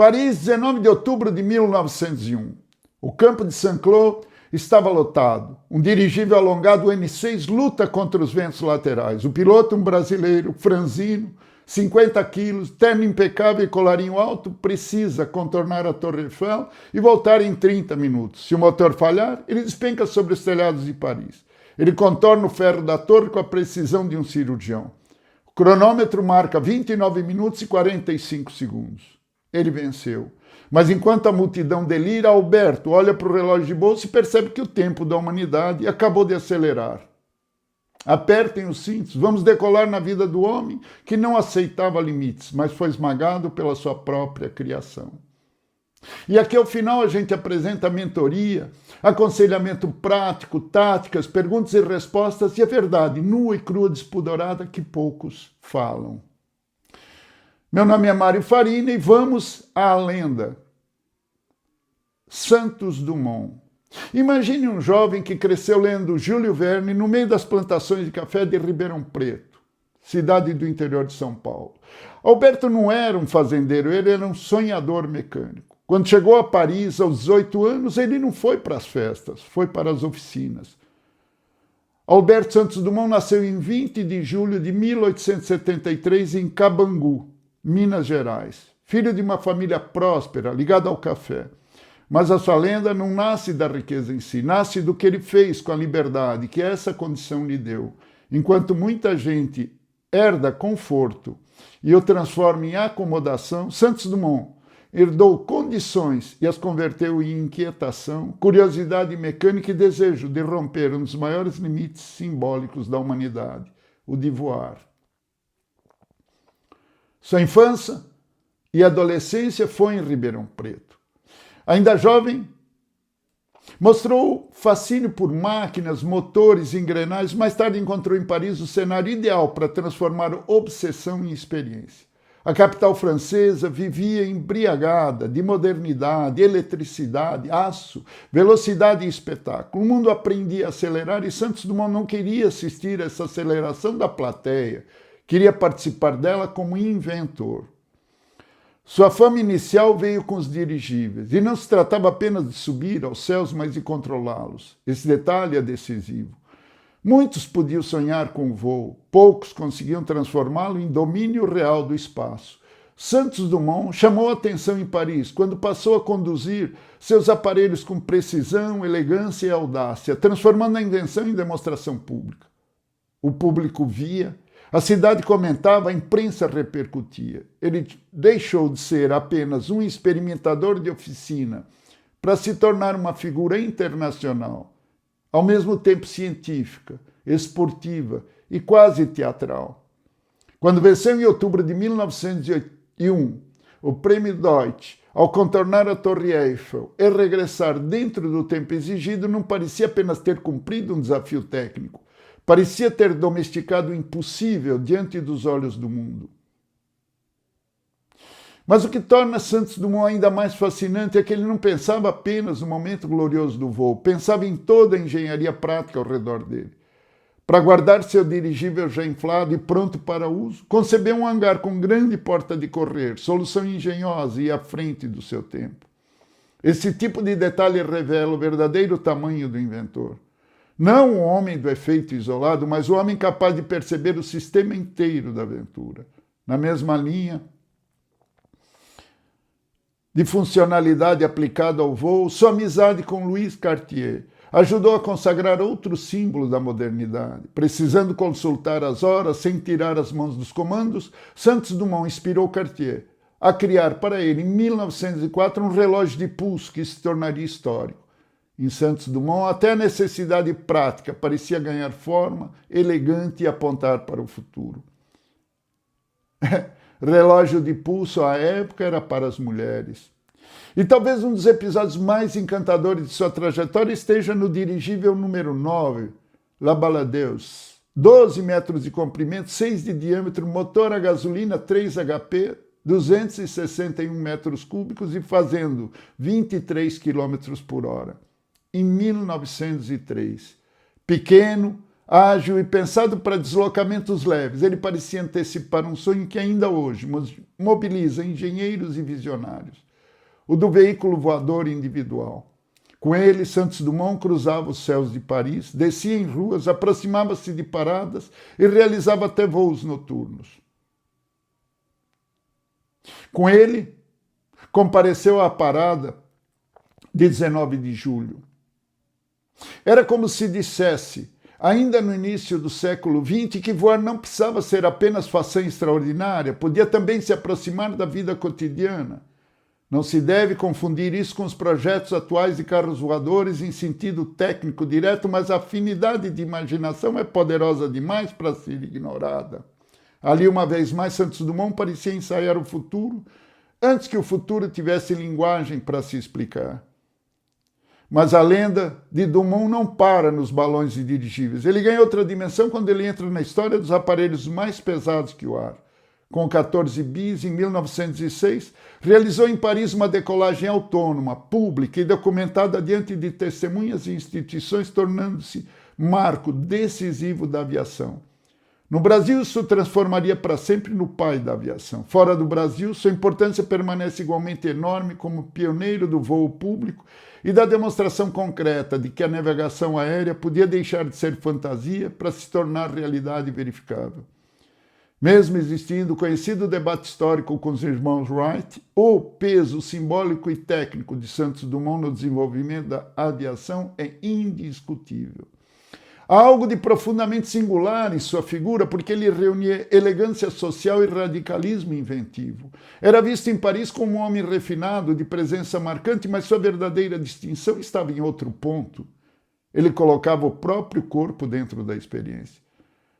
Paris, 19 de outubro de 1901. O campo de Saint-Cloud estava lotado. Um dirigível alongado N6 luta contra os ventos laterais. O piloto, um brasileiro, franzino, 50 quilos, terno impecável e colarinho alto, precisa contornar a Torre Eiffel e voltar em 30 minutos. Se o motor falhar, ele despenca sobre os telhados de Paris. Ele contorna o ferro da torre com a precisão de um cirurgião. O cronômetro marca 29 minutos e 45 segundos. Ele venceu. Mas enquanto a multidão delira, Alberto olha para o relógio de bolso e percebe que o tempo da humanidade acabou de acelerar. Apertem os cintos, vamos decolar na vida do homem que não aceitava limites, mas foi esmagado pela sua própria criação. E aqui ao final a gente apresenta mentoria, aconselhamento prático, táticas, perguntas e respostas e a verdade nua e crua, despudorada que poucos falam. Meu nome é Mário Farina e vamos à lenda. Santos Dumont. Imagine um jovem que cresceu lendo Júlio Verne no meio das plantações de café de Ribeirão Preto, cidade do interior de São Paulo. Alberto não era um fazendeiro, ele era um sonhador mecânico. Quando chegou a Paris, aos 18 anos, ele não foi para as festas, foi para as oficinas. Alberto Santos Dumont nasceu em 20 de julho de 1873 em Cabangu, Minas Gerais, filho de uma família próspera, ligada ao café. Mas a sua lenda não nasce da riqueza em si, nasce do que ele fez com a liberdade que essa condição lhe deu. Enquanto muita gente herda conforto e o transforma em acomodação, Santos Dumont herdou condições e as converteu em inquietação, curiosidade mecânica e desejo de romper um dos maiores limites simbólicos da humanidade, o de voar. Sua infância e adolescência foi em Ribeirão Preto. Ainda jovem, mostrou fascínio por máquinas, motores e engrenagens. Mais tarde encontrou em Paris o cenário ideal para transformar obsessão em experiência. A capital francesa vivia embriagada de modernidade, eletricidade, aço, velocidade e espetáculo. O mundo aprendia a acelerar e Santos Dumont não queria assistir a essa aceleração da plateia, queria participar dela como inventor. Sua fama inicial veio com os dirigíveis, e não se tratava apenas de subir aos céus, mas de controlá-los. Esse detalhe é decisivo. Muitos podiam sonhar com o voo, poucos conseguiam transformá-lo em domínio real do espaço. Santos Dumont chamou a atenção em Paris quando passou a conduzir seus aparelhos com precisão, elegância e audácia, transformando a invenção em demonstração pública. O público via, a cidade comentava, a imprensa repercutia. Ele deixou de ser apenas um experimentador de oficina para se tornar uma figura internacional, ao mesmo tempo científica, esportiva e quase teatral. Quando venceu em outubro de 1901 o Prêmio Deutsch, ao contornar a Torre Eiffel e regressar dentro do tempo exigido, não parecia apenas ter cumprido um desafio técnico, parecia ter domesticado o impossível diante dos olhos do mundo. Mas o que torna Santos Dumont ainda mais fascinante é que ele não pensava apenas no momento glorioso do voo, pensava em toda a engenharia prática ao redor dele. Para guardar seu dirigível já inflado e pronto para uso, concebeu um hangar com grande porta de correr, solução engenhosa e à frente do seu tempo. Esse tipo de detalhe revela o verdadeiro tamanho do inventor. Não o homem do efeito isolado, mas o homem capaz de perceber o sistema inteiro da aventura. Na mesma linha de funcionalidade aplicada ao voo, sua amizade com Louis Cartier ajudou a consagrar outro símbolo da modernidade. Precisando consultar as horas sem tirar as mãos dos comandos, Santos Dumont inspirou Cartier a criar para ele, em 1904, um relógio de pulso que se tornaria histórico. Em Santos Dumont, até a necessidade prática parecia ganhar forma, elegante e apontar para o futuro. Relógio de pulso à época era para as mulheres. E talvez um dos episódios mais encantadores de sua trajetória esteja no dirigível número 9, La Baladeuse. 12 metros de comprimento, 6 de diâmetro, motor a gasolina 3 HP, 261 metros cúbicos e fazendo 23 km por hora. Em 1903. Pequeno, ágil e pensado para deslocamentos leves, ele parecia antecipar um sonho que ainda hoje mobiliza engenheiros e visionários. o do veículo voador individual. Com ele, Santos Dumont cruzava os céus de Paris, descia em ruas, aproximava-se de paradas e realizava até voos noturnos. Com ele, compareceu à parada de 19 de julho. Era como se dissesse, ainda no início do século XX, que voar não precisava ser apenas façanha extraordinária, podia também se aproximar da vida cotidiana. Não se deve confundir isso com os projetos atuais de carros voadores em sentido técnico direto, mas a afinidade de imaginação é poderosa demais para ser ignorada. Ali, uma vez mais, Santos Dumont parecia ensaiar o futuro, antes que o futuro tivesse linguagem para se explicar. Mas a lenda de Dumont não para nos balões e dirigíveis. Ele ganha outra dimensão quando ele entra na história dos aparelhos mais pesados que o ar. Com 14 bis, em 1906, realizou em Paris uma decolagem autônoma, pública e documentada diante de testemunhas e instituições, tornando-se marco decisivo da aviação. No Brasil, isso transformaria para sempre no pai da aviação. Fora do Brasil, sua importância permanece igualmente enorme como pioneiro do voo público e da demonstração concreta de que a navegação aérea podia deixar de ser fantasia para se tornar realidade verificável. Mesmo existindo o conhecido debate histórico com os irmãos Wright, o peso simbólico e técnico de Santos Dumont no desenvolvimento da aviação é indiscutível. Há algo de profundamente singular em sua figura, porque ele reunia elegância social e radicalismo inventivo. Era visto em Paris como um homem refinado, de presença marcante, mas sua verdadeira distinção estava em outro ponto. Ele colocava o próprio corpo dentro da experiência.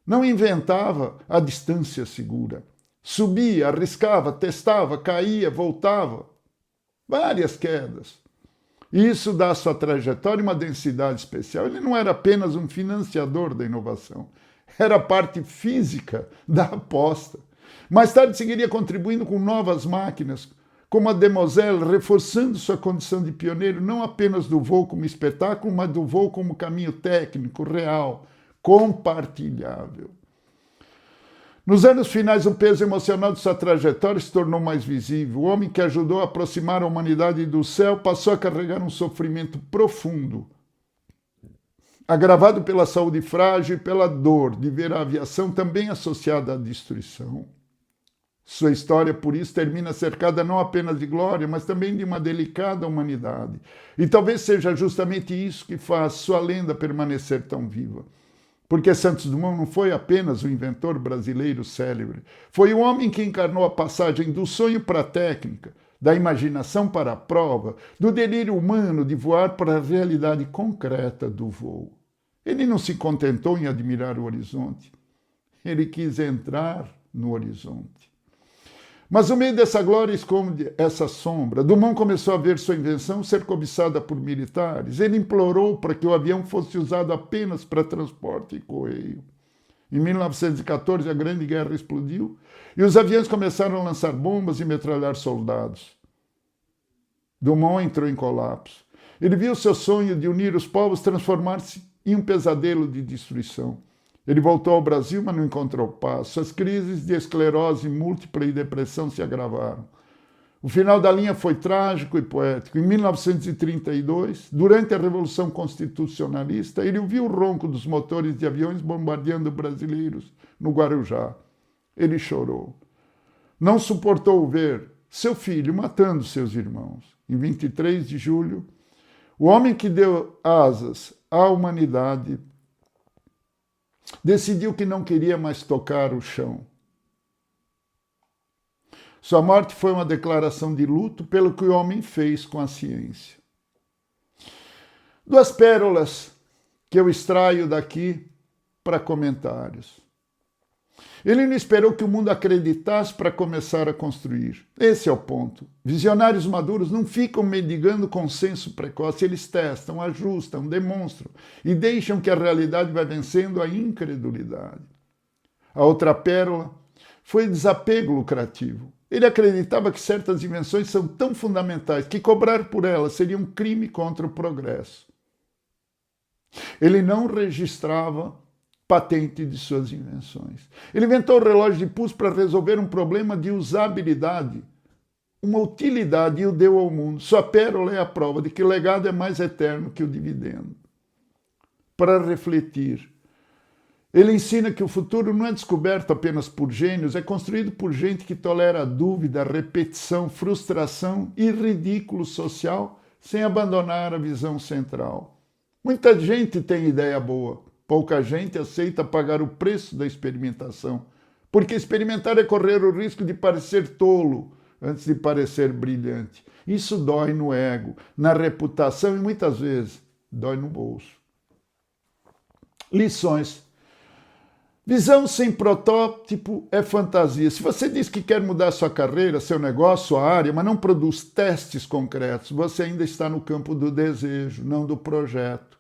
Não inventava a distância segura. Subia, arriscava, testava, caía, voltava. Várias quedas. Isso dá à sua trajetória uma densidade especial. Ele não era apenas um financiador da inovação. Era a parte física da aposta. Mais tarde seguiria contribuindo com novas máquinas, como a Demoiselle, reforçando sua condição de pioneiro não apenas do voo como espetáculo, mas do voo como caminho técnico, real, compartilhável. Nos anos finais, o peso emocional de sua trajetória se tornou mais visível. O homem que ajudou a aproximar a humanidade do céu passou a carregar um sofrimento profundo, agravado pela saúde frágil e pela dor de ver a aviação também associada à destruição. Sua história, por isso, termina cercada não apenas de glória, mas também de uma delicada humanidade. E talvez seja justamente isso que faz sua lenda permanecer tão viva. Porque Santos Dumont não foi apenas um inventor brasileiro célebre. Foi o homem que encarnou a passagem do sonho para a técnica, da imaginação para a prova, do delírio humano de voar para a realidade concreta do voo. Ele não se contentou em admirar o horizonte. Ele quis entrar no horizonte. Mas no meio dessa glória esconde essa sombra. Dumont começou a ver sua invenção ser cobiçada por militares. Ele implorou para que o avião fosse usado apenas para transporte e correio. Em 1914, a Grande Guerra explodiu e os aviões começaram a lançar bombas e metralhar soldados. Dumont entrou em colapso. Ele viu seu sonho de unir os povos transformar-se em um pesadelo de destruição. Ele voltou ao Brasil, mas não encontrou paz. Suas crises de esclerose múltipla e depressão se agravaram. O final da linha foi trágico e poético. Em 1932, durante a Revolução Constitucionalista, ele ouviu o ronco dos motores de aviões bombardeando brasileiros no Guarujá. Ele chorou. Não suportou ver seu filho matando seus irmãos. Em 23 de julho, o homem que deu asas à humanidade decidiu que não queria mais tocar o chão. Sua morte foi uma declaração de luto pelo que o homem fez com a ciência. Duas pérolas que eu extraio daqui para comentários. Ele não esperou que o mundo acreditasse para começar a construir. Esse é o ponto. Visionários maduros não ficam mendigando consenso precoce, eles testam, ajustam, demonstram e deixam que a realidade vá vencendo a incredulidade. A outra pérola foi desapego lucrativo. Ele acreditava que certas invenções são tão fundamentais que cobrar por elas seria um crime contra o progresso. Ele não registrava patente de suas invenções. Ele inventou o relógio de pulso para resolver um problema de usabilidade uma utilidade e o deu ao mundo. Sua pérola é a prova de que o legado é mais eterno que o dividendo. Para refletir, ele ensina que o futuro não é descoberto apenas por gênios, é construído por gente que tolera a dúvida, a repetição, frustração e ridículo social sem abandonar a visão central. Muita gente tem ideia boa, pouca gente aceita pagar o preço da experimentação, porque experimentar é correr o risco de parecer tolo antes de parecer brilhante. Isso dói no ego, na reputação e muitas vezes dói no bolso. Lições. Visão sem protótipo é fantasia. Se você diz que quer mudar sua carreira, seu negócio, sua área, mas não produz testes concretos, você ainda está no campo do desejo, não do projeto.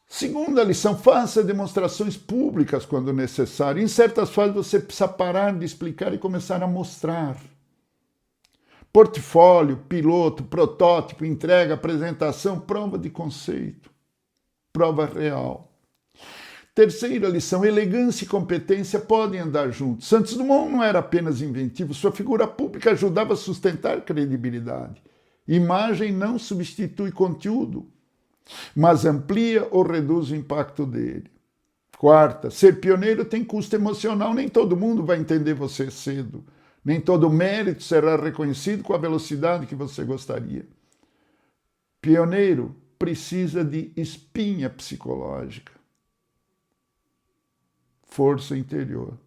Segunda lição, faça demonstrações públicas quando necessário. Em certas fases você precisa parar de explicar e começar a mostrar. Portfólio, piloto, protótipo, entrega, apresentação, prova de conceito, prova real. Terceira lição, elegância e competência podem andar juntos. Santos Dumont não era apenas inventivo, sua figura pública ajudava a sustentar credibilidade. Imagem não substitui conteúdo, mas amplia ou reduz o impacto dele. Quarta, ser pioneiro tem custo emocional, nem todo mundo vai entender você cedo. Nem todo mérito será reconhecido com a velocidade que você gostaria. Pioneiro precisa de espinha psicológica. Força interior.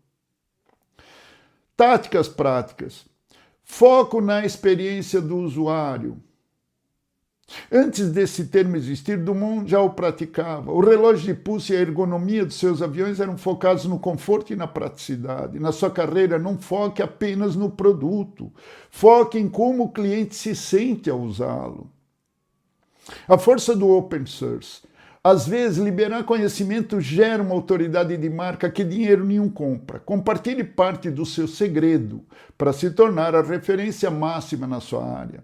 Táticas práticas. Foco na experiência do usuário. Antes desse termo existir, Dumont já o praticava. O relógio de pulso e a ergonomia dos seus aviões eram focados no conforto e na praticidade. Na sua carreira, não foque apenas no produto. Foque em como o cliente se sente ao usá-lo. A força do open source. Às vezes, liberar conhecimento gera uma autoridade de marca que dinheiro nenhum compra. Compartilhe parte do seu segredo para se tornar a referência máxima na sua área.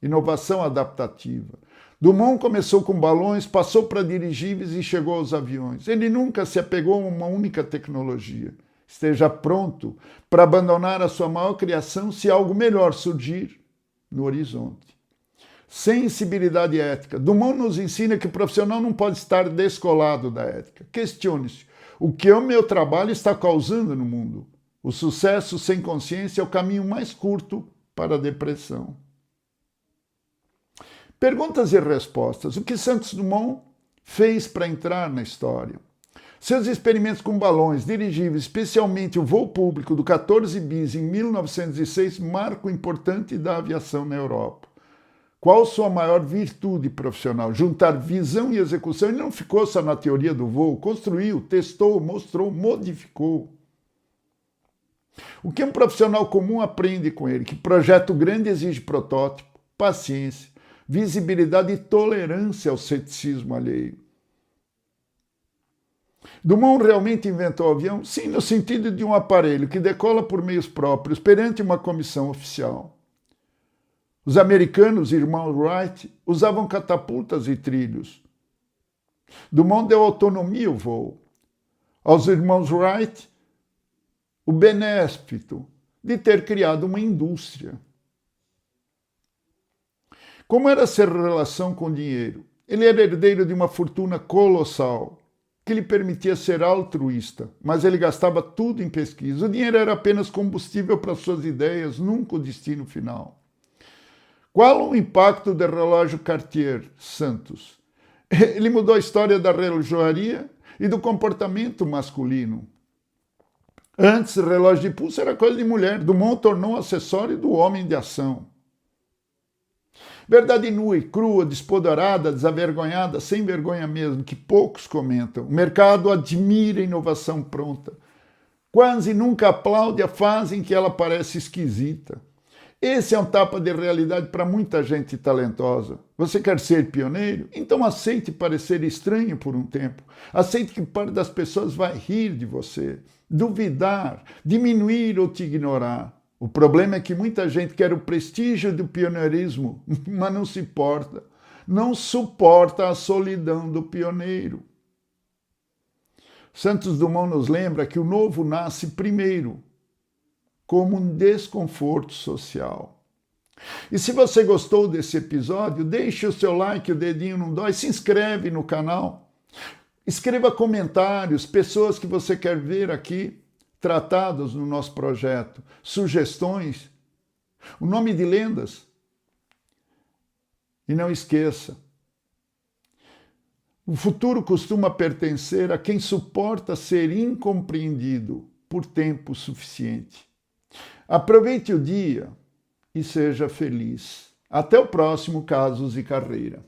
Inovação adaptativa. Dumont começou com balões, passou para dirigíveis e chegou aos aviões. Ele nunca se apegou a uma única tecnologia. Esteja pronto para abandonar a sua maior criação se algo melhor surgir no horizonte. Sensibilidade ética. Dumont nos ensina que o profissional não pode estar descolado da ética. Questione-se. O que o meu trabalho está causando no mundo? O sucesso sem consciência é o caminho mais curto para a depressão. Perguntas e respostas. O que Santos Dumont fez para entrar na história? Seus experimentos com balões, dirigíveis, especialmente o voo público do 14 bis em 1906, marcam o importante da aviação na Europa. Qual sua maior virtude profissional? Juntar visão e execução. Ele não ficou só na teoria do voo, construiu, testou, mostrou, modificou. O que um profissional comum aprende com ele? Que projeto grande exige protótipo, paciência, visibilidade e tolerância ao ceticismo alheio. Dumont realmente inventou o avião? Sim, no sentido de um aparelho que decola por meios próprios perante uma comissão oficial. Os americanos, irmãos Wright, usavam catapultas e trilhos. Dumont deu autonomia ao voo. Aos irmãos Wright, o benefício de ter criado uma indústria. Como era sua relação com o dinheiro? Ele era herdeiro de uma fortuna colossal, que lhe permitia ser altruísta, mas ele gastava tudo em pesquisa. O dinheiro era apenas combustível para suas ideias, nunca o destino final. Qual o impacto do relógio Cartier Santos? Ele mudou a história da relojoaria e do comportamento masculino. Antes, o relógio de pulso era coisa de mulher. Dumont tornou acessório do homem de ação. Verdade nua e crua, despoderada, desavergonhada, sem vergonha mesmo, que poucos comentam. O mercado admira a inovação pronta. Quase nunca aplaude a fase em que ela parece esquisita. Esse é um tapa de realidade para muita gente talentosa. Você quer ser pioneiro? Então aceite parecer estranho por um tempo. Aceite que parte das pessoas vai rir de você, duvidar, diminuir ou te ignorar. O problema é que muita gente quer o prestígio do pioneirismo, mas não suporta a solidão do pioneiro. Santos Dumont nos lembra que o novo nasce primeiro, como um desconforto social. E se você gostou desse episódio, deixe o seu like, o dedinho não dói, se inscreve no canal, escreva comentários, pessoas que você quer ver aqui tratadas no nosso projeto, sugestões, o nome de lendas. E não esqueça, o futuro costuma pertencer a quem suporta ser incompreendido por tempo suficiente. Aproveite o dia e seja feliz. Até o próximo Casos e Carreira.